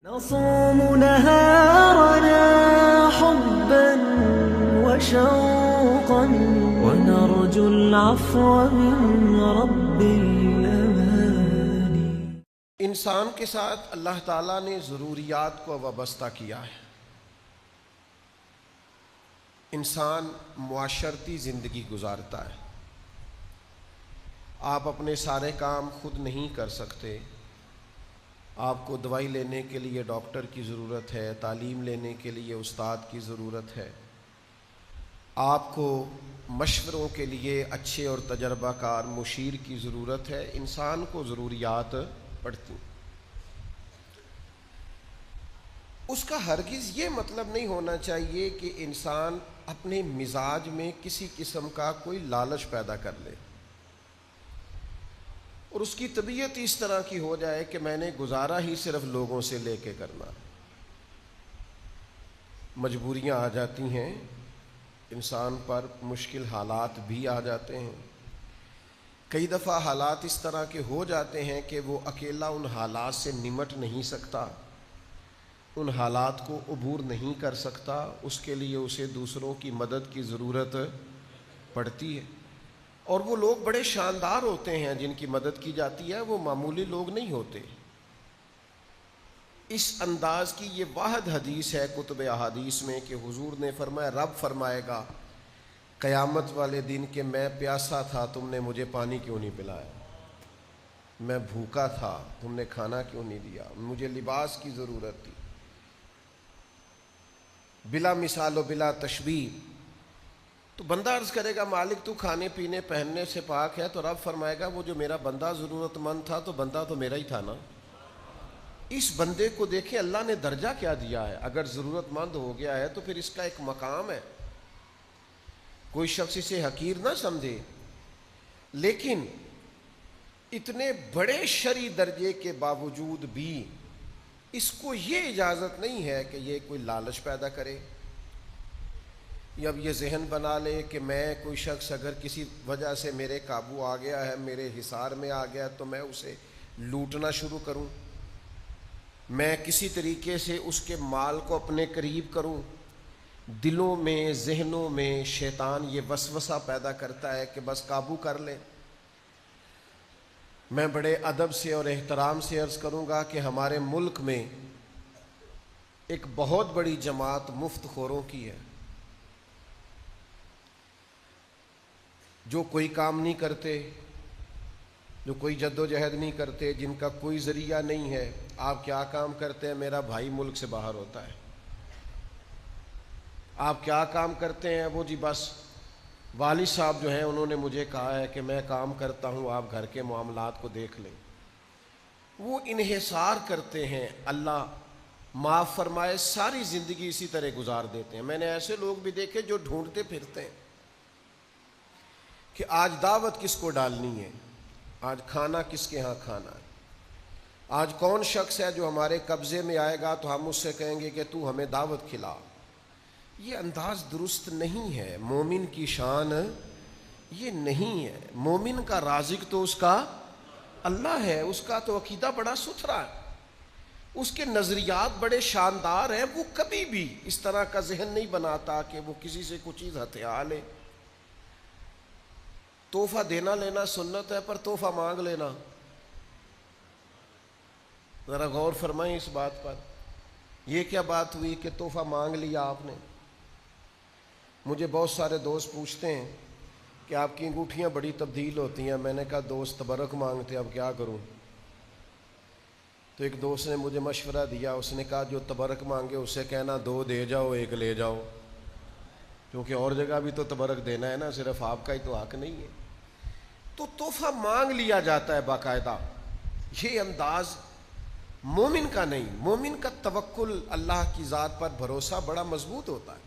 نصوم نهارنا حبا وشوقا ونرجو العفو من رب الأماني۔ انسان کے ساتھ اللہ تعالیٰ نے ضروریات کو وابستہ کیا ہے۔ انسان معاشرتی زندگی گزارتا ہے۔ آپ اپنے سارے کام خود نہیں کر سکتے۔ آپ کو دوائی لینے کے لیے ڈاکٹر کی ضرورت ہے، تعلیم لینے کے لیے استاد کی ضرورت ہے، آپ کو مشوروں کے لیے اچھے اور تجربہ کار مشیر کی ضرورت ہے۔ انسان کو ضروریات پڑتی۔ اس کا ہرگز یہ مطلب نہیں ہونا چاہیے کہ انسان اپنے مزاج میں کسی قسم کا کوئی لالچ پیدا کر لے اور اس کی طبیعت اس طرح کی ہو جائے کہ میں نے گزارا ہی صرف لوگوں سے لے کے کرنا۔ مجبوریاں آ جاتی ہیں، انسان پر مشکل حالات بھی آ جاتے ہیں۔ کئی دفعہ حالات اس طرح کے ہو جاتے ہیں کہ وہ اکیلا ان حالات سے نمٹ نہیں سکتا، ان حالات کو عبور نہیں کر سکتا، اس کے لیے اسے دوسروں کی مدد کی ضرورت پڑتی ہے۔ اور وہ لوگ بڑے شاندار ہوتے ہیں جن کی مدد کی جاتی ہے، وہ معمولی لوگ نہیں ہوتے۔ اس انداز کی یہ واحد حدیث ہے کتب احادیث میں کہ حضور نے فرمایا، رب فرمائے گا قیامت والے دن کہ میں پیاسا تھا، تم نے مجھے پانی کیوں نہیں پلایا؟ میں بھوکا تھا، تم نے کھانا کیوں نہیں دیا؟ مجھے لباس کی ضرورت تھی۔ بلا مثال و بلا تشبیہ۔ تو بندہ عرض کرے گا، مالک تو کھانے پینے پہننے سے پاک ہے، تو رب فرمائے گا وہ جو میرا بندہ ضرورت مند تھا تو بندہ تو میرا ہی تھا نا۔ اس بندے کو دیکھیں اللہ نے درجہ کیا دیا ہے۔ اگر ضرورت مند ہو گیا ہے تو پھر اس کا ایک مقام ہے، کوئی شخص اسے حقیر نہ سمجھے۔ لیکن اتنے بڑے شرعی درجے کے باوجود بھی اس کو یہ اجازت نہیں ہے کہ یہ کوئی لالچ پیدا کرے، یا اب یہ ذہن بنا لے کہ میں کوئی شخص اگر کسی وجہ سے میرے قابو آ گیا ہے، میرے حصار میں آ گیا تو میں اسے لوٹنا شروع کروں، میں کسی طریقے سے اس کے مال کو اپنے قریب کروں۔ دلوں میں ذہنوں میں شیطان یہ وسوسہ پیدا کرتا ہے کہ بس قابو کر لے۔ میں بڑے ادب سے اور احترام سے عرض کروں گا کہ ہمارے ملک میں ایک بہت بڑی جماعت مفت خوروں کی ہے، جو کوئی کام نہیں کرتے، جو کوئی جد و جہد نہیں کرتے، جن کا کوئی ذریعہ نہیں ہے۔ آپ کیا کام کرتے ہیں؟ میرا بھائی ملک سے باہر ہوتا ہے۔ آپ کیا کام کرتے ہیں؟ وہ جی بس والد صاحب جو ہیں انہوں نے مجھے کہا ہے کہ میں کام کرتا ہوں، آپ گھر کے معاملات کو دیکھ لیں۔ وہ انحصار کرتے ہیں، اللہ معاف فرمائے، ساری زندگی اسی طرح گزار دیتے ہیں۔ میں نے ایسے لوگ بھی دیکھے جو ڈھونڈتے پھرتے ہیں کہ آج دعوت کس کو ڈالنی ہے، آج کھانا کس کے ہاں کھانا ہے، آج کون شخص ہے جو ہمارے قبضے میں آئے گا تو ہم اس سے کہیں گے کہ تو ہمیں دعوت کھلا۔ یہ انداز درست نہیں ہے۔ مومن کی شان یہ نہیں ہے۔ مومن کا رازق تو اس کا اللہ ہے، اس کا تو عقیدہ بڑا ستھرا ہے، اس کے نظریات بڑے شاندار ہیں۔ وہ کبھی بھی اس طرح کا ذہن نہیں بناتا کہ وہ کسی سے کچھ چیز ہتھیا لے۔ تحفہ دینا لینا سنت ہے، پر تحفہ مانگ لینا، ذرا غور فرمائیں اس بات پر۔ یہ کیا بات ہوئی کہ تحفہ مانگ لیا آپ نے؟ مجھے بہت سارے دوست پوچھتے ہیں کہ آپ کی انگوٹھیاں بڑی تبدیل ہوتی ہیں۔ میں نے کہا دوست تبرک مانگتے، اب کیا کروں؟ تو ایک دوست نے مجھے مشورہ دیا، اس نے کہا جو تبرک مانگے اسے کہنا 2 دے جاؤ 1 لے جاؤ، کیونکہ اور جگہ بھی تو تبرک دینا ہے نا، صرف آپ کا ہی تو حق نہیں ہے۔ تو تحفہ مانگ لیا جاتا ہے باقاعدہ۔ یہ انداز مومن کا نہیں۔ مومن کا توکل، اللہ کی ذات پر بھروسہ بڑا مضبوط ہوتا ہے۔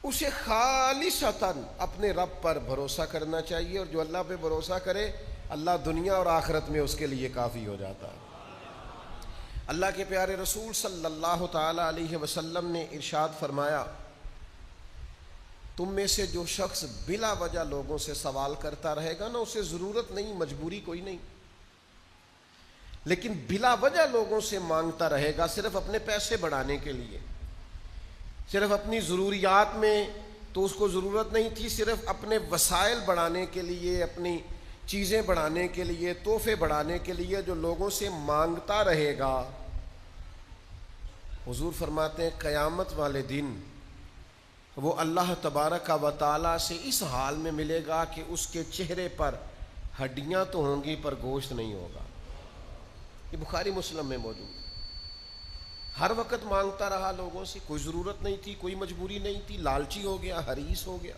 اسے خالصتاً اپنے رب پر بھروسہ کرنا چاہیے، اور جو اللہ پہ بھروسہ کرے اللہ دنیا اور آخرت میں اس کے لیے کافی ہو جاتا ہے۔ اللہ کے پیارے رسول صلی اللہ تعالی علیہ وسلم نے ارشاد فرمایا، تم میں سے جو شخص بلا وجہ لوگوں سے سوال کرتا رہے گا نا، اسے ضرورت نہیں، مجبوری کوئی نہیں، لیکن بلا وجہ لوگوں سے مانگتا رہے گا صرف اپنے پیسے بڑھانے کے لیے، صرف اپنی ضروریات میں تو اس کو ضرورت نہیں تھی، صرف اپنے وسائل بڑھانے کے لیے، اپنی چیزیں بڑھانے کے لیے، تحفے بڑھانے کے لیے جو لوگوں سے مانگتا رہے گا، حضور فرماتے ہیں قیامت والے دن وہ اللہ تبارک و تعالیٰ سے اس حال میں ملے گا کہ اس کے چہرے پر ہڈیاں تو ہوں گی پر گوشت نہیں ہوگا۔ یہ بخاری مسلم میں موجود ہے۔ ہر وقت مانگتا رہا لوگوں سے، کوئی ضرورت نہیں تھی، کوئی مجبوری نہیں تھی، لالچی ہو گیا، حریص ہو گیا۔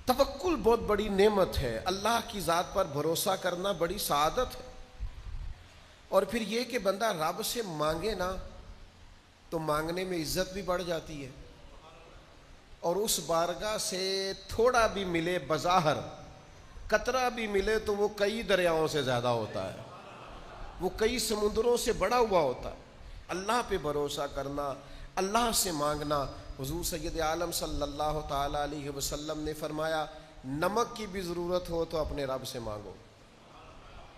توکل بہت بڑی نعمت ہے، اللہ کی ذات پر بھروسہ کرنا بڑی سعادت ہے۔ اور پھر یہ کہ بندہ رب سے مانگے نا تو مانگنے میں عزت بھی بڑھ جاتی ہے، اور اس بارگاہ سے تھوڑا بھی ملے، بظاہر قطرہ بھی ملے تو وہ کئی دریاؤں سے زیادہ ہوتا ہے، وہ کئی سمندروں سے بڑا ہوا ہوتا ہے۔ اللہ پہ بھروسہ کرنا، اللہ سے مانگنا۔ حضور سید عالم صلی اللہ تعالی علیہ وسلم نے فرمایا نمک کی بھی ضرورت ہو تو اپنے رب سے مانگو،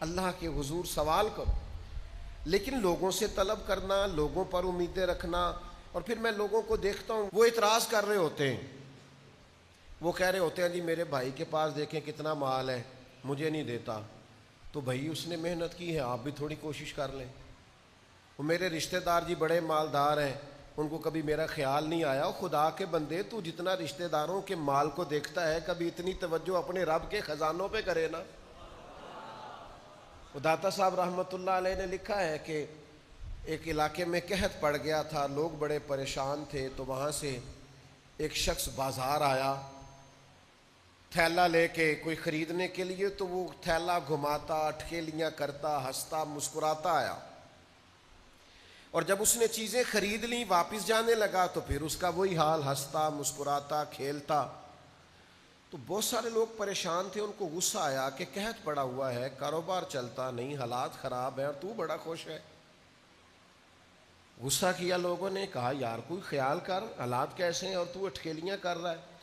اللہ کے حضور سوال کرو۔ لیکن لوگوں سے طلب کرنا، لوگوں پر امیدیں رکھنا، اور پھر میں لوگوں کو دیکھتا ہوں وہ اعتراض کر رہے ہوتے ہیں، وہ کہہ رہے ہوتے ہیں جی میرے بھائی کے پاس دیکھیں کتنا مال ہے، مجھے نہیں دیتا۔ تو بھائی اس نے محنت کی ہے، آپ بھی تھوڑی کوشش کر لیں۔ وہ میرے رشتہ دار جی بڑے مالدار ہیں، ان کو کبھی میرا خیال نہیں آیا۔ خدا کے بندے تو جتنا رشتہ داروں کے مال کو دیکھتا ہے، کبھی اتنی توجہ اپنے رب کے خزانوں پہ کرے نا۔ داتا صاحب رحمۃ اللہ علیہ نے لکھا ہے کہ ایک علاقے میں قحط پڑ گیا تھا، لوگ بڑے پریشان تھے، تو وہاں سے ایک شخص بازار آیا تھیلا لے کے کوئی خریدنے کے لیے، تو وہ تھیلا گھماتا، اٹکیلیاں کرتا، ہنستا مسکراتا آیا، اور جب اس نے چیزیں خرید لیں واپس جانے لگا تو پھر اس کا وہی حال، ہنستا مسکراتا کھیلتا۔ تو بہت سارے لوگ پریشان تھے، ان کو غصہ آیا کہ قحط پڑا ہوا ہے، کاروبار چلتا نہیں، حالات خراب ہیں، اور تو بڑا خوش ہے۔ غصہ کیا لوگوں نے، کہا یار کوئی خیال کر، حالات کیسے ہیں اور تو اٹکیلیاں کر رہا ہے۔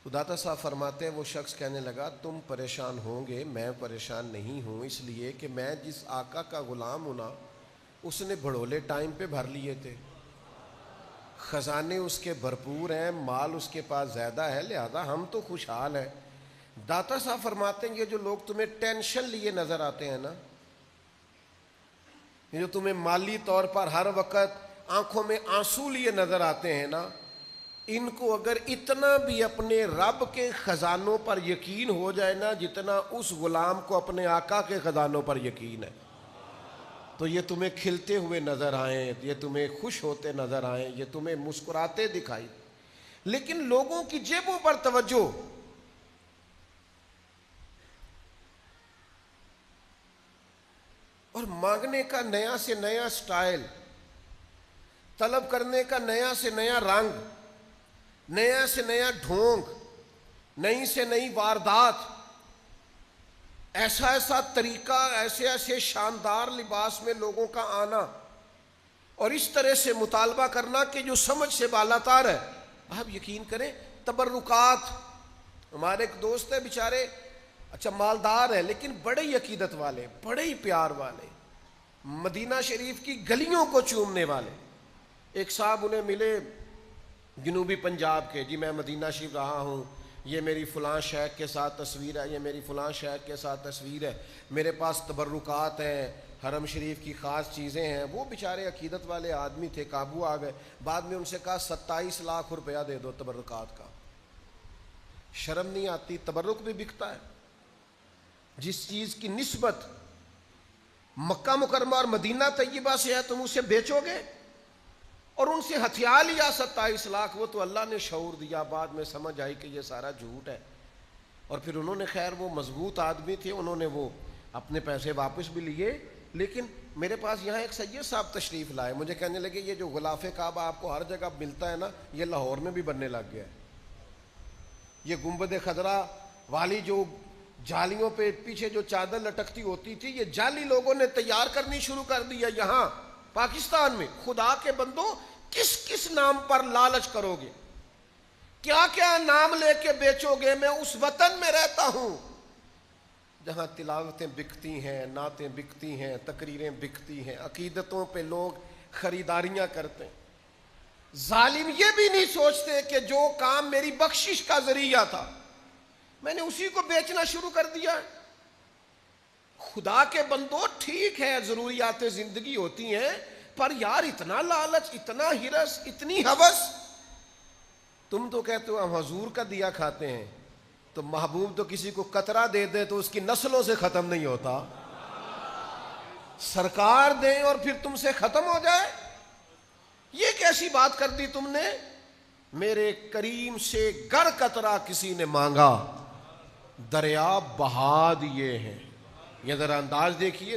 تو داتا صاحب فرماتے ہیں وہ شخص کہنے لگا تم پریشان ہوں گے، میں پریشان نہیں ہوں، اس لیے کہ میں جس آقا کا غلام ہوں نا، اس نے بھڑولے ٹائم پہ بھر لیے تھے، خزانے اس کے بھرپور ہیں، مال اس کے پاس زیادہ ہے، لہذا ہم تو خوشحال ہیں۔ داتا صاحب فرماتے ہیں یہ جو لوگ تمہیں ٹینشن لیے نظر آتے ہیں نا، یہ جو تمہیں مالی طور پر ہر وقت آنکھوں میں آنسو لیے نظر آتے ہیں نا، ان کو اگر اتنا بھی اپنے رب کے خزانوں پر یقین ہو جائے نا جتنا اس غلام کو اپنے آقا کے خزانوں پر یقین ہے، تو یہ تمہیں کھلتے ہوئے نظر آئیں، یہ تمہیں خوش ہوتے نظر آئیں، یہ تمہیں مسکراتے دکھائی۔ لیکن لوگوں کی جیبوں پر توجہ، اور مانگنے کا نیا سے نیا سٹائل، طلب کرنے کا نیا سے نیا رنگ، نیا سے نیا ڈھونگ، نئی سے نئی واردات، ایسا ایسا طریقہ، ایسے ایسے شاندار لباس میں لوگوں کا آنا، اور اس طرح سے مطالبہ کرنا کہ جو سمجھ سے بالاتار ہے۔ آپ یقین کریں تبرکات، ہمارے ایک دوست ہے بیچارے، اچھا مالدار ہے لیکن بڑے ہی عقیدت والے، بڑے ہی پیار والے، مدینہ شریف کی گلیوں کو چومنے والے۔ ایک صاحب انہیں ملے جنوبی پنجاب کے، جی میں مدینہ شریف رہا ہوں، یہ میری فلاں شیخ کے ساتھ تصویر ہے، یہ میری فلاں شیخ کے ساتھ تصویر ہے، میرے پاس تبرکات ہیں، حرم شریف کی خاص چیزیں ہیں۔ وہ بیچارے عقیدت والے آدمی تھے، قابو آ گئے۔ بعد میں ان سے کہا 27 لاکھ روپیہ دے دو تبرکات کا۔ شرم نہیں آتی؟ تبرک بھی بکتا ہے۔ جس چیز کی نسبت مکہ مکرمہ اور مدینہ طیبہ سے ہے تم اسے بیچو گے، اور ان سے ہتھیار لیا 27 لاکھ۔ وہ تو اللہ نے شعور دیا، بعد میں سمجھ آئی کہ یہ سارا جھوٹ ہے، اور پھر انہوں نے، خیر وہ مضبوط آدمی تھے، انہوں نے وہ اپنے پیسے واپس بھی لیے۔ لیکن میرے پاس یہاں ایک سید صاحب تشریف لائے، مجھے کہنے لگے یہ جو غلاف کعبہ آپ کو ہر جگہ ملتا ہے نا، یہ لاہور میں بھی بننے لگ گیا ہے۔ یہ گنبد خضرا والی جو جالیوں پہ پیچھے جو چادر لٹکتی ہوتی تھی، یہ جالی لوگوں نے تیار کرنی شروع کر دیا یہاں پاکستان میں۔ خدا کے بندوں، کس کس نام پر لالچ کرو گے؟ کیا کیا نام لے کے بیچو گے؟ میں اس وطن میں رہتا ہوں جہاں تلاوتیں بکتی ہیں، نعتیں بکتی ہیں، تقریریں بکتی ہیں، عقیدتوں پہ لوگ خریداریاں کرتے ہیں، ظالم یہ بھی نہیں سوچتے کہ جو کام میری بخشش کا ذریعہ تھا میں نے اسی کو بیچنا شروع کر دیا ہے۔ خدا کے بندو، ٹھیک ہے ضروریات زندگی ہوتی ہیں، پر یار اتنا لالچ، اتنا ہرس، اتنی ہوس۔ تم تو کہتے ہو ہم حضور کا دیا کھاتے ہیں، تو محبوب تو کسی کو قطرہ دے دے تو اس کی نسلوں سے ختم نہیں ہوتا، سرکار دیں اور پھر تم سے ختم ہو جائے؟ یہ کیسی بات کر دی تم نے؟ میرے کریم سے گر قطرہ کسی نے مانگا، دریا بہا دیے ہیں۔ یہ ذرا انداز دیکھیے،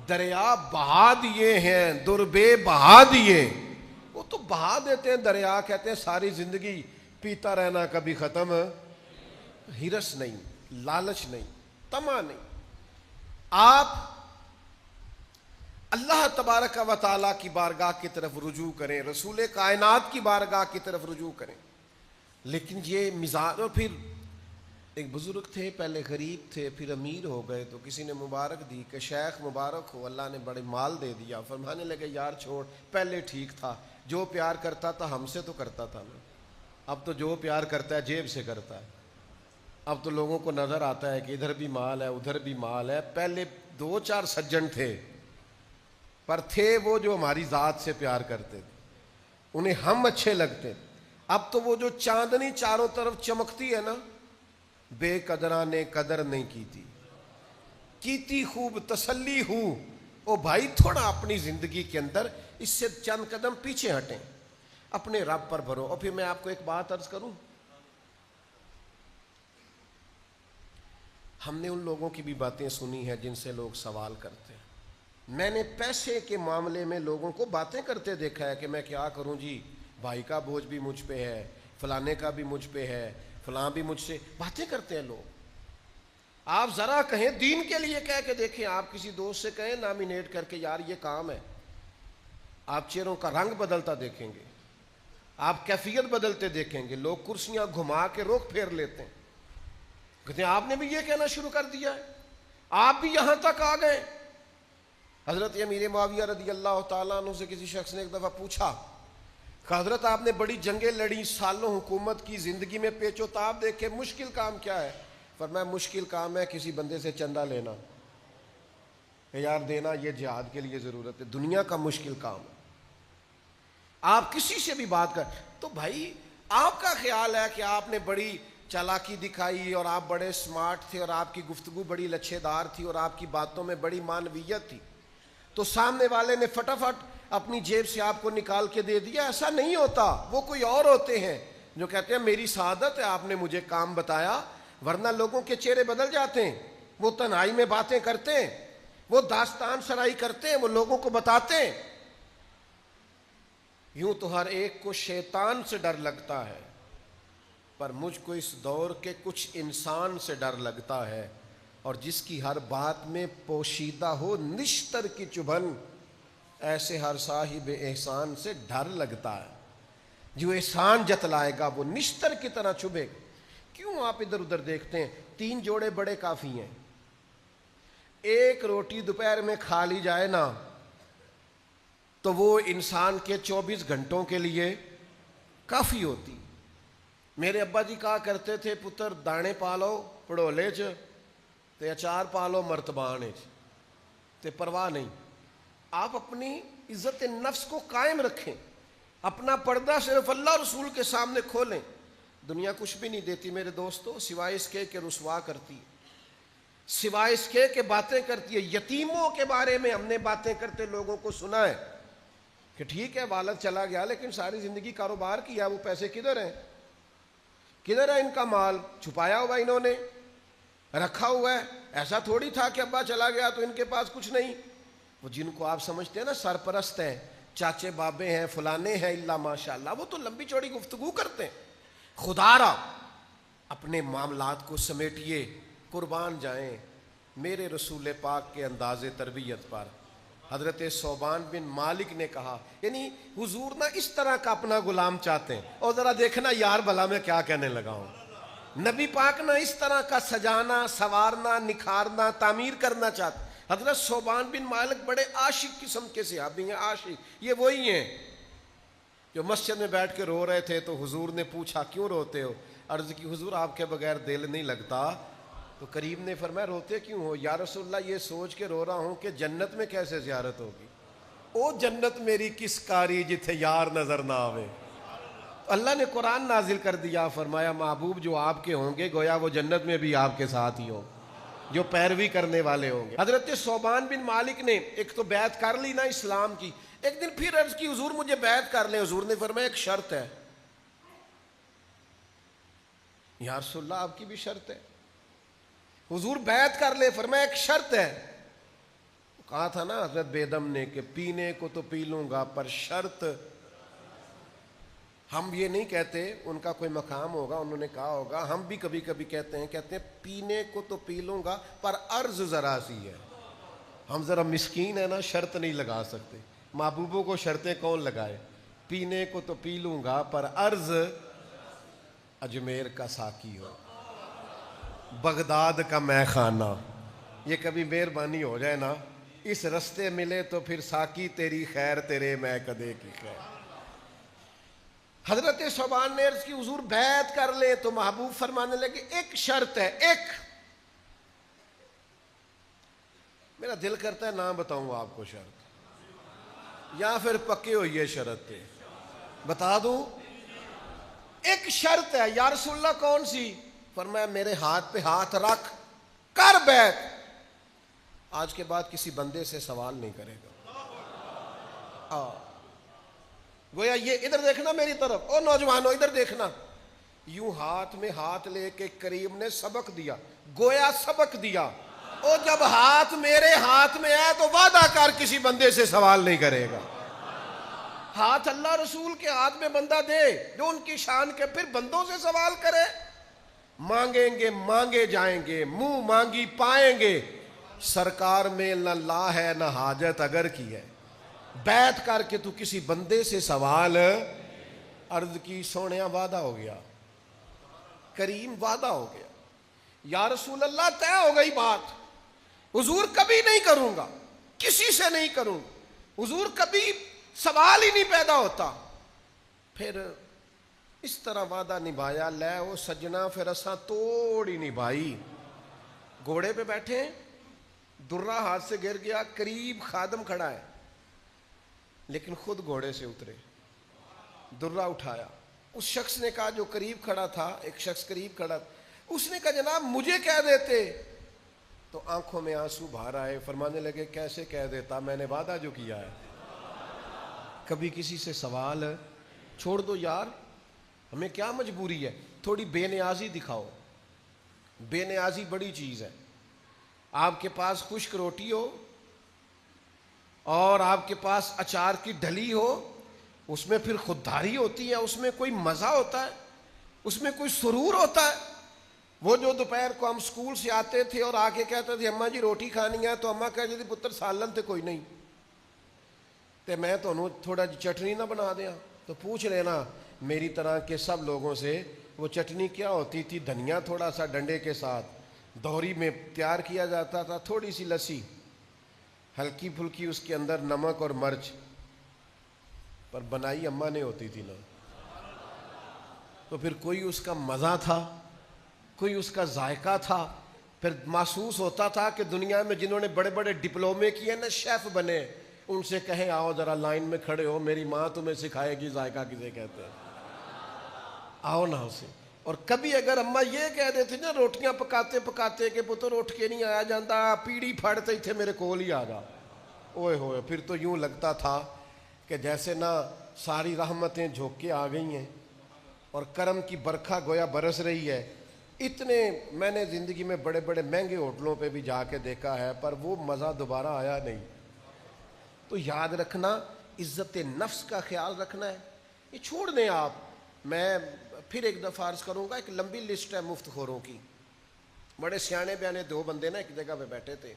دریا بہا دیے ہیں، دربے بہا دیے۔ وہ تو بہا دیتے ہیں دریا، کہتے ہیں ساری زندگی پیتا رہنا کبھی ختم، ہرس نہیں، لالچ نہیں، طمع نہیں۔ آپ اللہ تبارک و تعالیٰ کی بارگاہ کی طرف رجوع کریں، رسول کائنات کی بارگاہ کی طرف رجوع کریں، لیکن یہ مزاج۔ اور پھر ایک بزرگ تھے، پہلے غریب تھے، پھر امیر ہو گئے، تو کسی نے مبارک دی کہ شیخ مبارک ہو، اللہ نے بڑے مال دے دیا۔ فرمانے لگے یار چھوڑ، پہلے ٹھیک تھا، جو پیار کرتا تھا ہم سے تو کرتا تھا نا، اب تو جو پیار کرتا ہے جیب سے کرتا ہے۔ اب تو لوگوں کو نظر آتا ہے کہ ادھر بھی مال ہے ادھر بھی مال ہے۔ پہلے 2-4 سجن تھے، پر تھے وہ جو ہماری ذات سے پیار کرتے تھے، انہیں ہم اچھے لگتے۔ اب تو وہ جو چاندنی چاروں طرف چمکتی ہے نا، بے قدراں نے قدر نہیں کیتی خوب تسلی ہوں۔ او بھائی تھوڑا اپنی زندگی کے اندر اس سے چند قدم پیچھے ہٹیں، اپنے رب پر بھرو۔ اور پھر میں آپ کو ایک بات عرض کروں، ہم نے ان لوگوں کی بھی باتیں سنی ہیں جن سے لوگ سوال کرتے ہیں۔ میں نے پیسے کے معاملے میں لوگوں کو باتیں کرتے دیکھا ہے کہ میں کیا کروں جی، بھائی کا بوجھ بھی مجھ پہ ہے، فلانے کا بھی مجھ پہ ہے، فلاں بھی مجھ سے، باتیں کرتے ہیں لوگ۔ آپ ذرا کہیں دین کے لیے کہہ کے دیکھیں، آپ کسی دوست سے کہیں نامینیٹ کر کے یار یہ کام ہے، آپ چہروں کا رنگ بدلتا دیکھیں گے، آپ کیفیت بدلتے دیکھیں گے۔ لوگ کرسیاں گھما کے رخ پھیر لیتے ہیں، کہتے ہیں آپ نے بھی یہ کہنا شروع کر دیا ہے، آپ بھی یہاں تک آ گئے۔ حضرت امیر معاویہ رضی اللہ تعالیٰ عنہ سے کسی شخص نے ایک دفعہ پوچھا کہ حضرت آپ نے بڑی جنگیں لڑی، سالوں حکومت کی، زندگی میں پیچ و تاب دیکھے، مشکل کام کیا ہے؟ فرمایا مشکل کام ہے کسی بندے سے چندہ لینا، کہ یار دینا، یہ جہاد کے لیے ضرورت ہے، دنیا کا مشکل کام ہے۔ آپ کسی سے بھی بات کر، تو بھائی آپ کا خیال ہے کہ آپ نے بڑی چالاکی دکھائی اور آپ بڑے سمارٹ تھے اور آپ کی گفتگو بڑی لچھے دار تھی اور آپ کی باتوں میں بڑی معنویت تھی، تو سامنے والے نے فٹافٹ اپنی جیب سے آپ کو نکال کے دے دیا؟ ایسا نہیں ہوتا۔ وہ کوئی اور ہوتے ہیں جو کہتے ہیں میری سعادت ہے آپ نے مجھے کام بتایا، ورنہ لوگوں کے چہرے بدل جاتے ہیں، وہ تنہائی میں باتیں کرتے ہیں، وہ داستان سرائی کرتے ہیں، وہ لوگوں کو بتاتے ہیں۔ یوں تو ہر ایک کو شیطان سے ڈر لگتا ہے، پر مجھ کو اس دور کے کچھ انسان سے ڈر لگتا ہے، اور جس کی ہر بات میں پوشیدہ ہو نشتر کی چبھن، ایسے ہر صاحب احسان سے ڈر لگتا ہے۔ جو احسان جتلائے گا وہ نشتر کی طرح چبھے گا۔ کیوں آپ ادھر ادھر دیکھتے ہیں، 3 جوڑے بڑے کافی ہیں، ایک روٹی دوپہر میں کھا لی جائے نا تو وہ انسان کے 24 گھنٹوں کے لیے کافی ہوتی۔ میرے ابا جی کہا کرتے تھے پتر دانے پالو پڑولے چ تے اچار پالو مرتبانے چ، تے پرواہ نہیں۔ آپ اپنی عزت نفس کو قائم رکھیں، اپنا پردہ صرف اللہ رسول کے سامنے کھولیں۔ دنیا کچھ بھی نہیں دیتی میرے دوستو، سوائے اس کے کہ رسوا کرتی ہے، سوائے اس کے کہ باتیں کرتی ہے۔ یتیموں کے بارے میں ہم نے باتیں کرتے لوگوں کو سنا ہے کہ ٹھیک ہے والد چلا گیا لیکن ساری زندگی کاروبار کیا، وہ پیسے کدھر ہیں؟ کدھر ہے ان کا مال؟ چھپایا ہوا انہوں نے رکھا ہوا ہے۔ ایسا تھوڑی تھا کہ ابا چلا گیا تو ان کے پاس کچھ نہیں۔ وہ جن کو آپ سمجھتے ہیں نا سرپرست ہیں، چاچے بابے ہیں، فلانے ہیں، اللہ ماشاءاللہ، وہ تو لمبی چوڑی گفتگو کرتے ہیں۔ خدا را اپنے معاملات کو سمیٹیے، قربان جائیں میرے رسول پاک کے انداز تربیت پر۔ حضرت صوبان بن مالک نے کہا، یعنی حضور نہ اس طرح کا اپنا غلام چاہتے ہیں، اور ذرا دیکھنا یار بھلا میں کیا کہنے لگا ہوں، نبی پاک نہ اس طرح کا سجانا، سوارنا، نکھارنا، تعمیر کرنا چاہتے. حضرت ثوبان بن مالک بڑے عاشق قسم کے صحابی ہیں. عاشق یہ وہی ہیں جو مسجد میں بیٹھ کے رو رہے تھے تو حضور نے پوچھا کیوں روتے ہو؟ عرض کی حضور آپ کے بغیر دل نہیں لگتا. تو کریم نے فرمایا روتے کیوں ہو؟ یا رسول اللہ یہ سوچ کے رو رہا ہوں کہ جنت میں کیسے زیارت ہوگی. او جنت میری کس کاری جتھے یار نظر نہ آوے. اللہ نے قرآن نازل کر دیا، فرمایا محبوب جو آپ کے ہوں گے گویا وہ جنت میں بھی آپ کے ساتھ ہی ہوں، جو پیروی کرنے والے ہوں گے. حضرت ثوبان بن مالک نے ایک تو بیعت کر لی نا اسلام کی. ایک دن پھر عرض کی حضور مجھے بیعت کر لیں. حضور نے فرمایا ایک شرط ہے. یا رسول اللہ آپ کی بھی شرط ہے؟ حضور بیعت کر لے. فرمایا ایک شرط ہے. کہا تھا نا حضرت بیدم نے کہ پینے کو تو پی لوں گا پر شرط. ہم یہ نہیں کہتے، ان کا کوئی مقام ہوگا انہوں نے کہا ہوگا. ہم بھی کبھی کبھی کہتے ہیں پینے کو تو پی لوں گا پر عرض ذرا سی ہے. ہم ذرا مسکین ہیں نا، شرط نہیں لگا سکتے. محبوبوں کو شرطیں کون لگائے؟ پینے کو تو پی لوں گا پر عرض اجمیر کا ساقی ہو، بغداد کا مے خانہ. یہ کبھی مہربانی ہو جائے نا، اس رستے ملے تو پھر ساقی تیری خیر تیرے میں کدے کی خیر. حضرت ثوبان نے عرض کی حضور بیعت کر لے. تو محبوب فرمانے لگے ایک شرط ہے. ایک میرا دل کرتا ہے نہ بتاؤں آپ کو شرط، یا پھر پکے ہوئی ہے شرط پہ بتا دوں. ایک شرط ہے. یا رسول اللہ کون سی؟ فرمایا میرے ہاتھ پہ ہاتھ رکھ کر بیعت. آج کے بعد کسی بندے سے سوال نہیں کرے گا. گویا یہ ادھر دیکھنا میری طرف، او نوجوانوں ادھر دیکھنا. یوں ہاتھ میں ہاتھ لے کے کریم نے سبق دیا، گویا سبق دیا. او جب ہاتھ میرے ہاتھ میں ہے تو وعدہ کر کسی بندے سے سوال نہیں کرے گا. ہاتھ اللہ رسول کے ہاتھ میں بندہ دے جو ان کی شان کے، پھر بندوں سے سوال کرے. مانگیں گے مانگے جائیں گے، منہ مانگی پائیں گے. سرکار میں نہ لا ہے نہ حاجت اگر کی ہے. بیعت کر کے تو کسی بندے سے سوال. عرض کی سونیا وعدہ ہو گیا، کریم وعدہ ہو گیا. یا رسول اللہ طے ہو گئی بات. حضور کبھی نہیں کروں گا، کسی سے نہیں کروں. حضور کبھی سوال ہی نہیں پیدا ہوتا. پھر اس طرح وعدہ نبھایا. لے وہ سجنا پھر اساں توڑ ہی نبھائی. گھوڑے پہ بیٹھے، درہ ہاتھ سے گر گیا. قریب خادم کھڑا ہے لیکن خود گھوڑے سے اترے، درہ اٹھایا. اس شخص نے کہا جو قریب کھڑا تھا، ایک شخص قریب کھڑا تھا، اس نے کہا جناب مجھے کہہ دیتے. تو آنکھوں میں آنسو باہر آئے. فرمانے لگے کیسے کہہ دیتا، میں نے وعدہ جو کیا ہے. کبھی کسی سے سوال چھوڑ دو یار، ہمیں کیا مجبوری ہے. تھوڑی بے نیازی دکھاؤ. بے نیازی بڑی چیز ہے. آپ کے پاس خشک روٹی ہو اور آپ کے پاس اچار کی ڈھلی ہو، اس میں پھر خودداری ہوتی ہے، اس میں کوئی مزہ ہوتا ہے، اس میں کوئی سرور ہوتا ہے. وہ جو دوپہر کو ہم اسکول سے آتے تھے اور آ کے کہتے تھے اماں جی روٹی کھانی ہے، تو اماں کہتی تھی پتر سالن تے کوئی نہیں تے میں تھانوں تھوڑا جی چٹنی نہ بنا دیا. تو پوچھ لینا میری طرح کے سب لوگوں سے وہ چٹنی کیا ہوتی تھی. دھنیا تھوڑا سا ڈنڈے کے ساتھ دوہری میں تیار کیا جاتا تھا، تھوڑی سی لسی، ہلکی پھلکی اس کے اندر نمک اور مرچ، پر بنائی اماں نے ہوتی تھی نا. تو پھر کوئی اس کا مزہ تھا، کوئی اس کا ذائقہ تھا. پھر محسوس ہوتا تھا کہ دنیا میں جنہوں نے بڑے بڑے ڈپلومے کیے نا، شیف بنے، ان سے کہیں آؤ ذرا لائن میں کھڑے ہو، میری ماں تمہیں سکھائے گی ذائقہ کسے کہتے ہیں، آؤ نا اسے. اور کبھی اگر اماں یہ کہہ دیتے نا روٹیاں پکاتے پکاتے کہ پتر اٹھ کے نہیں آیا جاتا، پیڑھی پھاڑتے تھے میرے کول ہی آ جا، اوئے ہوئے پھر تو یوں لگتا تھا کہ جیسے نا ساری رحمتیں جھوک کے آ گئی ہیں اور کرم کی برکھا گویا برس رہی ہے. اتنے میں نے زندگی میں بڑے بڑے مہنگے ہوٹلوں پہ بھی جا کے دیکھا ہے، پر وہ مزہ دوبارہ آیا نہیں. تو یاد رکھنا، عزت نفس کا خیال رکھنا ہے. یہ چھوڑ دیں آپ. میں پھر ایک دفعہ عرض کروں گا، ایک لمبی لسٹ ہے مفت خوروں کی. بڑے سیانے بیانے دو بندے نا ایک جگہ پہ بیٹھے تھے.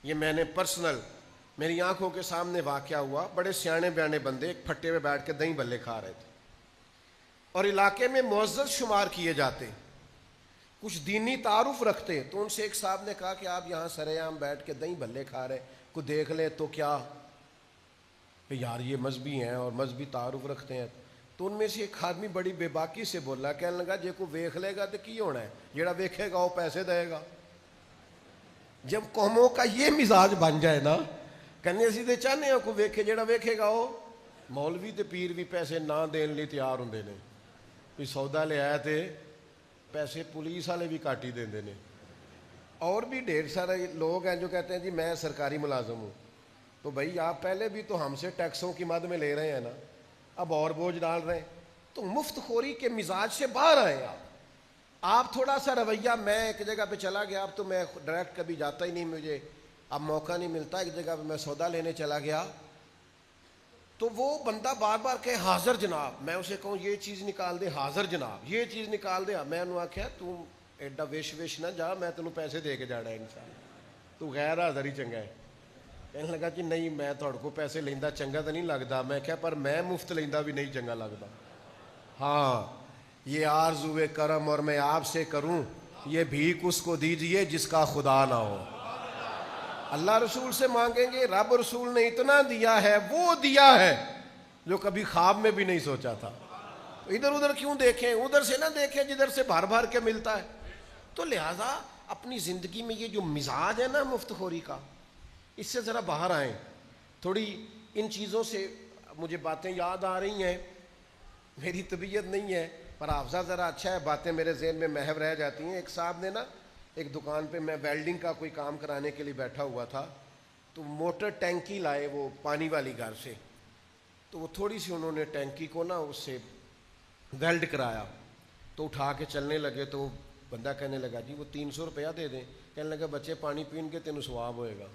یہ میں نے پرسنل میری آنکھوں کے سامنے واقعہ ہوا. بڑے سیانے بیانے بندے ایک پھٹے پہ بیٹھ کے دہی بلے کھا رہے تھے اور علاقے میں معزز شمار کیے جاتے. کچھ دینی تعارف رکھتے ہیں. تو ان سے ایک صاحب نے کہا کہ آپ یہاں سرے عام بیٹھ کے دہی بھلے کھا رہے, کو دیکھ لیں تو کیا, کہ یار یہ مذہبی ہیں اور مذہبی تعارف رکھتے ہیں. تو ان میں سے ایک آدمی بڑی بے باکی سے بولا, کہنے لگا جے کو ویکھ لے گا تو کی ہونا ہے, جیڑا ویکھے گا وہ پیسے دے گا. جب قوموں کا یہ مزاج بن جائے نا, کہنے اسی تے چاہنے ہیں کو ویکھے, جیڑا ویکھے گا وہ, مولوی تے پیر بھی پیسے نہ دین لی تیار ہوندے نے. کوئی سودا لے آیا تے پیسے پولیس والے بھی کاٹ ہی دیندے نے. اور بھی ڈھیر سارے لوگ ہیں جو کہتے ہیں جی میں سرکاری ملازم ہوں. تو بھائی آپ پہلے بھی تو ہم سے ٹیکسوں کی مد میں لے رہے ہیں نا, اب اور بوجھ ڈال رہے ہیں. تو مفت خوری کے مزاج سے باہر آئے آپ تھوڑا سا رویہ. میں ایک جگہ پہ چلا گیا, اب تو میں ڈائریکٹ کبھی جاتا ہی نہیں, مجھے اب موقع نہیں ملتا. ایک جگہ پہ میں سودا لینے چلا گیا تو وہ بندہ بار بار کہے حاضر جناب. میں اسے کہوں یہ چیز نکال دے, حاضر جناب, یہ چیز نکال دے. میں انہوں آخیا تو ایڈا ویش نہ جا, میں تینوں پیسے دے کے جانا ہے انشاءاللہ, تو غیر حاضر ہی چنگا ہے. کہنے لگا کہ نہیں میں تھوڑے کو پیسے لیندا چنگا تو نہیں لگتا. میں کہا پر میں مفت لیندا بھی نہیں چنگا لگتا. ہاں یہ آرزوئے کرم اور میں آپ سے کروں, یہ بھیک اس کو دیجئے جس کا خدا نہ ہو. اللہ رسول سے مانگیں گے, رب رسول نے اتنا دیا ہے, وہ دیا ہے جو کبھی خواب میں بھی نہیں سوچا تھا. ادھر ادھر کیوں دیکھیں, ادھر سے نہ دیکھیں جدھر سے بھر بھر کے ملتا ہے. تو لہٰذا اپنی زندگی میں یہ جو مزاج ہے نا مفت خوری کا, اس سے ذرا باہر آئیں. تھوڑی ان چیزوں سے مجھے باتیں یاد آ رہی ہیں, میری طبیعت نہیں ہے پر حافظہ ذرا اچھا ہے, باتیں میرے ذہن میں محو رہ جاتی ہیں. ایک صاحب نے نا ایک دکان پہ, میں ویلڈنگ کا کوئی کام کرانے کے لیے بیٹھا ہوا تھا, تو موٹر ٹینکی لائے وہ پانی والی گھر سے. تو وہ تھوڑی سی انہوں نے ٹینکی کو نا اس سے ویلڈ کرایا, تو اٹھا کے چلنے لگے. تو بندہ کہنے لگا جی وہ 300 روپیہ دے دیں. کہنے لگا بچے پانی پین کے تینوں ثواب ہوئے گا.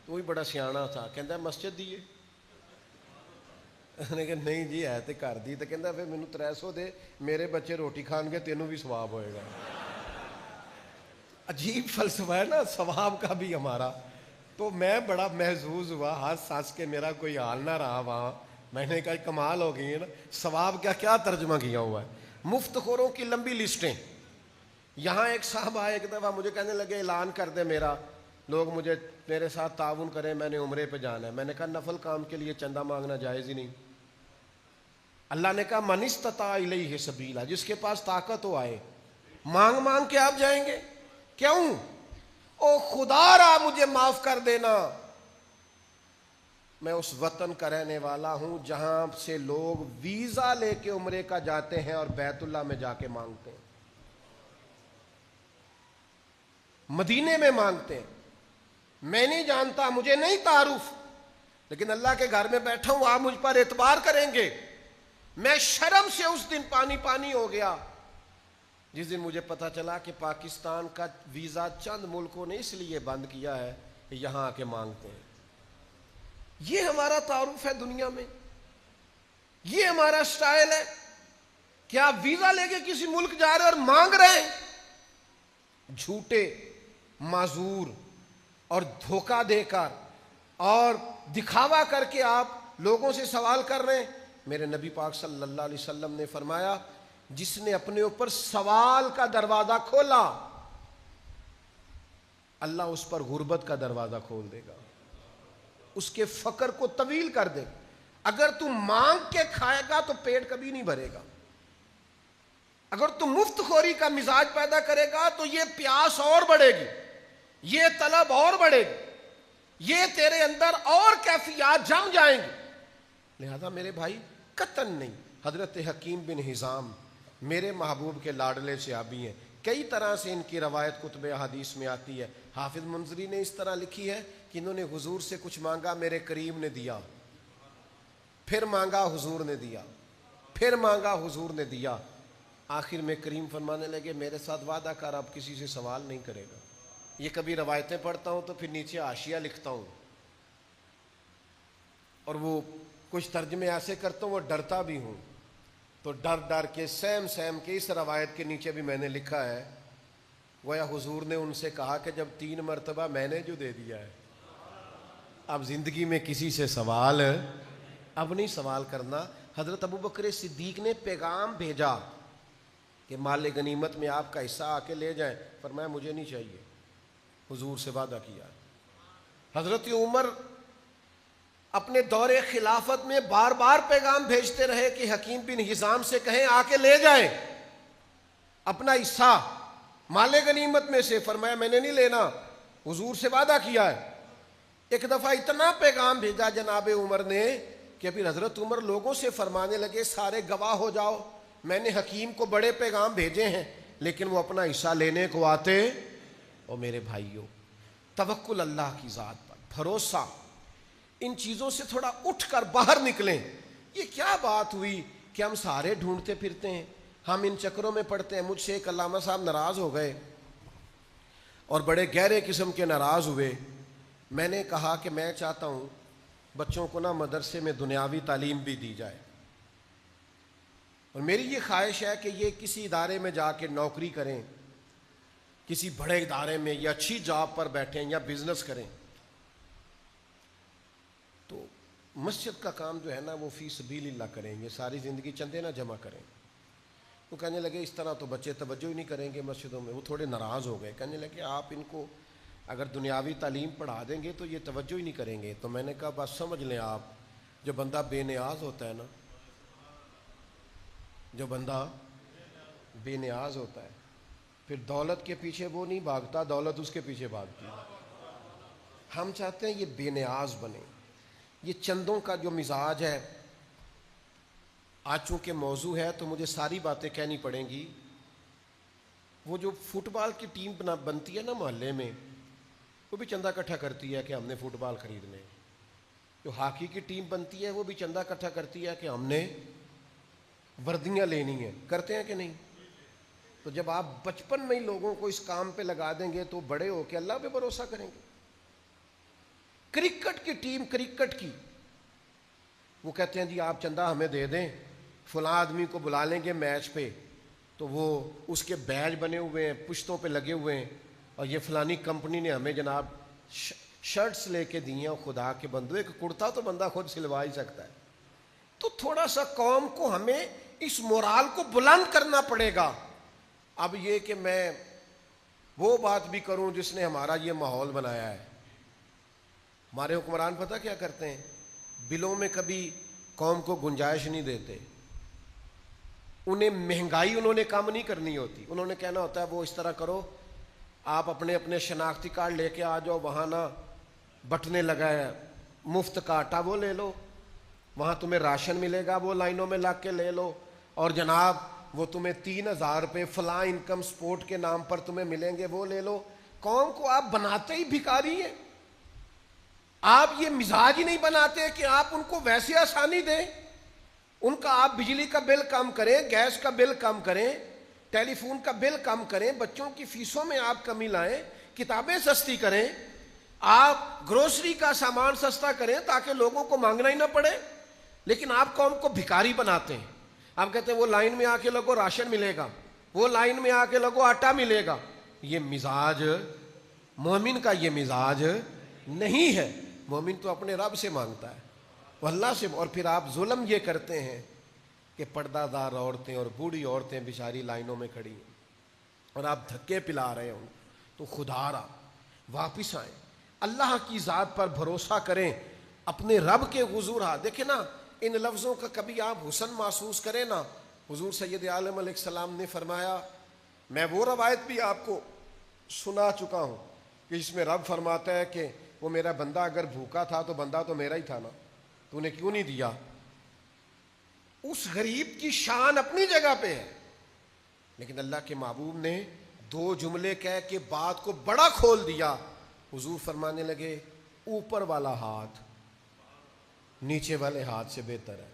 تو وہی بڑا سیاਣਾ تھا, کہندا مسجد دیے. نے کہا نہیں جی ہے تے گھر دی. تو کہندا پھر مینوں 300 دے, میرے بچے روٹی کھان گے تینوں بھی ثواب ہوئے گا. عجیب فلسفہ ہے نا ثواب کا بھی ہمارا. تو میں بڑا محظوظ ہوا, ہنس ہنس کے میرا کوئی حال نہ رہا وہاں. میں نے کہا کمال ہو گئی ہے نا, ثواب کا کیا ترجمہ کیا ہوا ہے. مفت خوروں کی لمبی لسٹیں. یہاں ایک صاحب آئے ایک دفعہ, مجھے کہنے لگے اعلان کر دے میرا, لوگ مجھے میرے ساتھ تعاون کریں, میں نے عمرے پہ جانا ہے. میں نے کہا نفل کام کے لیے چندہ مانگنا جائز ہی نہیں. اللہ نے کہا من استطاع الیہ سبیلا, جس کے پاس طاقت ہو آئے. مانگ مانگ کے آپ جائیں گے کیوں؟ او خدا را مجھے معاف کر دینا, میں اس وطن کا رہنے والا ہوں جہاں سے لوگ ویزا لے کے عمرے کا جاتے ہیں اور بیت اللہ میں جا کے مانگتے ہیں, مدینے میں مانگتے ہیں. میں نہیں جانتا, مجھے نہیں تعارف, لیکن اللہ کے گھر میں بیٹھا ہوں, آپ مجھ پر اعتبار کریں گے. میں شرم سے اس دن پانی پانی ہو گیا جس دن مجھے پتا چلا کہ پاکستان کا ویزا چند ملکوں نے اس لیے بند کیا ہے کہ یہاں آ کے مانگتے ہیں. یہ ہمارا تعارف ہے دنیا میں, یہ ہمارا سٹائل ہے کہ آپ ویزا لے کے کسی ملک جا رہے اور مانگ رہے ہیں. جھوٹے معذور اور دھوکہ دے کر اور دکھاوا کر کے آپ لوگوں سے سوال کر رہے ہیں. میرے نبی پاک صلی اللہ علیہ وسلم نے فرمایا جس نے اپنے اوپر سوال کا دروازہ کھولا, اللہ اس پر غربت کا دروازہ کھول دے گا, اس کے فقر کو طویل کر دے گا. اگر تم مانگ کے کھائے گا تو پیٹ کبھی نہیں بھرے گا. اگر تم مفت خوری کا مزاج پیدا کرے گا تو یہ پیاس اور بڑھے گی, یہ طلب اور بڑھے گی, یہ تیرے اندر اور کیفیات جم جائیں گی. لہذا میرے بھائی قطعاً نہیں. حضرت حکیم بن حزام میرے محبوب کے لاڈلے صحابی ہیں, کئی طرح سے ان کی روایت کتب احادیث میں آتی ہے. حافظ منذری نے اس طرح لکھی ہے کہ انہوں نے حضور سے کچھ مانگا, میرے کریم نے دیا, پھر مانگا حضور نے دیا, پھر مانگا حضور نے دیا. آخر میں کریم فرمانے لگے میرے ساتھ وعدہ کر اب کسی سے سوال نہیں کرے گا. یہ کبھی روایتیں پڑھتا ہوں تو پھر نیچے حاشیہ لکھتا ہوں, اور وہ کچھ ترجمے ایسے کرتا ہوں وہ ڈرتا بھی ہوں, تو ڈر ڈر کے سیم کے اس روایت کے نیچے بھی میں نے لکھا ہے گویا حضور نے ان سے کہا کہ جب 3 مرتبہ میں نے جو دے دیا ہے, اب زندگی میں کسی سے سوال اب نہیں سوال کرنا. حضرت ابو بکر صدیق نے پیغام بھیجا کہ کہ مال غنیمت میں آپ کا حصہ آ کے لے جائیں، فرمایا مجھے نہیں چاہیے، حضور سے وعدہ کیا۔ حضرت عمر اپنے دور خلافت میں بار بار پیغام بھیجتے رہے کہ حکیم بن حزام سے کہیں آ کے لے جائیں اپنا حصہ مال غنیمت میں سے، فرمایا میں نے نہیں لینا، حضور سے وعدہ کیا ہے۔ ایک دفعہ اتنا پیغام بھیجا جناب عمر نے کہ پھر حضرت عمر لوگوں سے فرمانے لگے سارے گواہ ہو جاؤ، میں نے حکیم کو بڑے پیغام بھیجے ہیں لیکن وہ اپنا حصہ لینے کو آتے۔ اور میرے بھائیوں، توکل اللہ کی ذات پر، بھروسہ، ان چیزوں سے تھوڑا اٹھ کر باہر نکلیں۔ یہ کیا بات ہوئی کہ ہم سارے ڈھونڈتے پھرتے ہیں، ہم ان چکروں میں پڑتے ہیں۔ مجھ سے ایک علامہ صاحب ناراض ہو گئے اور بڑے گہرے قسم کے ناراض ہوئے۔ میں نے کہا کہ میں چاہتا ہوں بچوں کو نا مدرسے میں دنیاوی تعلیم بھی دی جائے، اور میری یہ خواہش ہے کہ یہ کسی ادارے میں جا کے نوکری کریں، کسی بڑے ادارے میں یا اچھی جاب پر بیٹھیں یا بزنس کریں۔ تو مسجد کا کام جو ہے نا وہ فی سبیل اللہ کریں گے، ساری زندگی چندے نہ جمع کریں۔ وہ کہنے لگے اس طرح تو بچے توجہ ہی نہیں کریں گے مسجدوں میں۔ وہ تھوڑے ناراض ہو گئے، کہنے لگے آپ ان کو اگر دنیاوی تعلیم پڑھا دیں گے تو یہ توجہ ہی نہیں کریں گے۔ تو میں نے کہا بس سمجھ لیں آپ، جو بندہ بے نیاز ہوتا ہے نا، جو بندہ بے نیاز ہوتا ہے پھر دولت کے پیچھے وہ نہیں بھاگتا، دولت اس کے پیچھے بھاگتی ہے۔ ہم چاہتے ہیں یہ بے نیاز بنے۔ یہ چندوں کا جو مزاج ہے، آج چونکہ موضوع ہے تو مجھے ساری باتیں کہنی پڑیں گی۔ وہ جو فٹ بال کی ٹیم بنتی ہے نا محلے میں، وہ بھی چندہ اکٹھا کرتی ہے کہ ہم نے فٹ بال خریدنے۔ جو ہاکی کی ٹیم بنتی ہے وہ بھی چندہ اکٹھا کرتی ہے کہ ہم نے وردیاں لینی ہیں۔ کرتے ہیں کہ نہیں؟ تو جب آپ بچپن میں ہی لوگوں کو اس کام پہ لگا دیں گے تو بڑے ہو کے اللہ پہ بھروسہ کریں گے۔ کرکٹ کی ٹیم، کرکٹ کی، وہ کہتے ہیں جی آپ چندہ ہمیں دے دیں، فلاں آدمی کو بلا لیں گے میچ پہ، تو وہ اس کے بیج بنے ہوئے ہیں، پشتوں پہ لگے ہوئے ہیں، اور یہ فلانی کمپنی نے ہمیں جناب شرٹس لے کے دی ہیں۔ خدا کے بندو، ایک کرتا تو بندہ خود سلوا ہی سکتا ہے۔ تو تھوڑا سا قوم کو ہمیں اس مورال کو بلند کرنا پڑے گا۔ اب یہ کہ میں وہ بات بھی کروں جس نے ہمارا یہ ماحول بنایا ہے۔ ہمارے حکمران پتہ کیا کرتے ہیں؟ بلوں میں کبھی قوم کو گنجائش نہیں دیتے۔ انہیں مہنگائی انہوں نے کم نہیں کرنی ہوتی، انہوں نے کہنا ہوتا ہے وہ اس طرح کرو، آپ اپنے اپنے شناختی کارڈ لے کے آ جاؤ، وہاں نا بٹنے لگا ہے، مفت کا آٹا وہ لے لو، وہاں تمہیں راشن ملے گا وہ لائنوں میں لگ کے لے لو، اور جناب وہ تمہیں 3000 روپے فلاں انکم سپورٹ کے نام پر تمہیں ملیں گے وہ لے لو۔ قوم کو آپ بناتے ہی بھکاری ہیں۔ آپ یہ مزاج ہی نہیں بناتے کہ آپ ان کو ویسے آسانی دیں۔ ان کا آپ بجلی کا بل کم کریں، گیس کا بل کم کریں، ٹیلی فون کا بل کم کریں، بچوں کی فیسوں میں آپ کمی لائیں، کتابیں سستی کریں، آپ گروسری کا سامان سستا کریں تاکہ لوگوں کو مانگنا ہی نہ پڑے۔ لیکن آپ قوم کو بھکاری بناتے ہیں۔ آپ کہتے ہیں وہ لائن میں آ کے لوگوں راشن ملے گا، وہ لائن میں آ کے لوگوں آٹا ملے گا۔ یہ مزاج مومن کا یہ مزاج نہیں ہے۔ مومن تو اپنے رب سے مانگتا ہے، وہ اللہ سے۔ اور پھر آپ ظلم یہ کرتے ہیں کہ پردہ دار عورتیں اور بوڑھی عورتیں بیچاری لائنوں میں کھڑی ہیں اور آپ دھکے پلا رہے ہوں۔ تو خدا را واپس آئیں، اللہ کی ذات پر بھروسہ کریں، اپنے رب کے حضور دیکھیں نا، ان لفظوں کا کبھی آپ حسن محسوس کریں نا۔ حضور سید عالم علیہ السلام نے فرمایا، میں وہ روایت بھی آپ کو سنا چکا ہوں کہ اس میں رب فرماتا ہے کہ وہ میرا بندہ اگر بھوکا تھا تو بندہ تو میرا ہی تھا نا، تو نے کیوں نہیں دیا؟ اس غریب کی شان اپنی جگہ پہ ہے، لیکن اللہ کے محبوب نے 2 جملے کہہ کے بات کو بڑا کھول دیا۔ حضور فرمانے لگے، اوپر والا ہاتھ نیچے والے ہاتھ سے بہتر ہے۔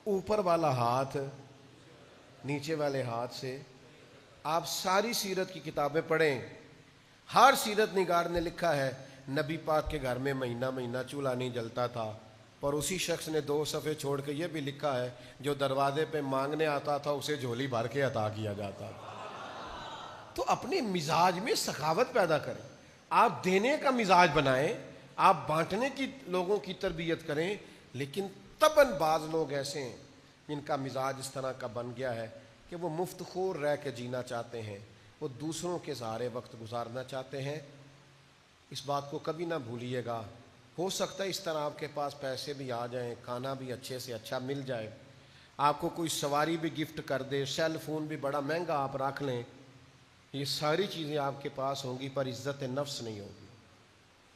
اوپر والا ہاتھ نیچے والے ہاتھ سے۔ آپ ساری سیرت کی کتابیں پڑھیں، ہر سیرت نگار نے لکھا ہے نبی پاک کے گھر میں مہینہ مہینہ چولہا نہیں جلتا تھا، پر اسی شخص نے 2 صفحے چھوڑ کے یہ بھی لکھا ہے جو دروازے پہ مانگنے آتا تھا اسے جھولی بھر کے عطا کیا جاتا تھا۔ تو اپنے مزاج میں سخاوت پیدا کریں، آپ دینے کا مزاج بنائیں، آپ بانٹنے کی لوگوں کی تربیت کریں۔ لیکن طبعاً بعض لوگ ایسے ہیں جن کا مزاج اس طرح کا بن گیا ہے کہ وہ مفت خور رہ کے جینا چاہتے ہیں، وہ دوسروں کے سہارے وقت گزارنا چاہتے ہیں۔ اس بات کو کبھی نہ بھولیے گا۔ ہو سکتا ہے اس طرح آپ کے پاس پیسے بھی آ جائیں، کھانا بھی اچھے سے اچھا مل جائے، آپ کو کوئی سواری بھی گفٹ کر دے، سیل فون بھی بڑا مہنگا آپ رکھ لیں، یہ ساری چیزیں آپ کے پاس ہوں گی، پر عزت نفس نہیں ہوگی،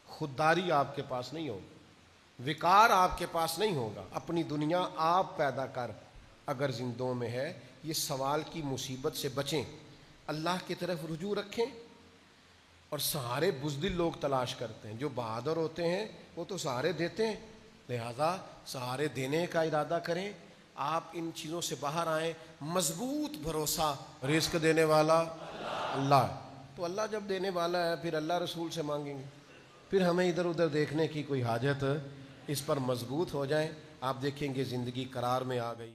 خودداری آپ کے پاس نہیں ہوگی، وقار آپ کے پاس نہیں ہوگا۔ اپنی دنیا آپ پیدا کر اگر زندوں میں ہے، یہ سوال کی مصیبت سے بچیں، اللہ کی طرف رجوع رکھیں۔ اور سہارے بزدل لوگ تلاش کرتے ہیں، جو بہادر ہوتے ہیں وہ تو سہارے دیتے ہیں، لہذا سہارے دینے کا ارادہ کریں۔ آپ ان چیزوں سے باہر آئیں، مضبوط بھروسہ، رزق دینے والا اللہ، تو اللہ جب دینے والا ہے پھر اللہ رسول سے مانگیں گے، پھر ہمیں ادھر ادھر دیکھنے کی کوئی حاجت، اس پر مضبوط ہو جائیں، آپ دیکھیں گے زندگی قرار میں آ گئی۔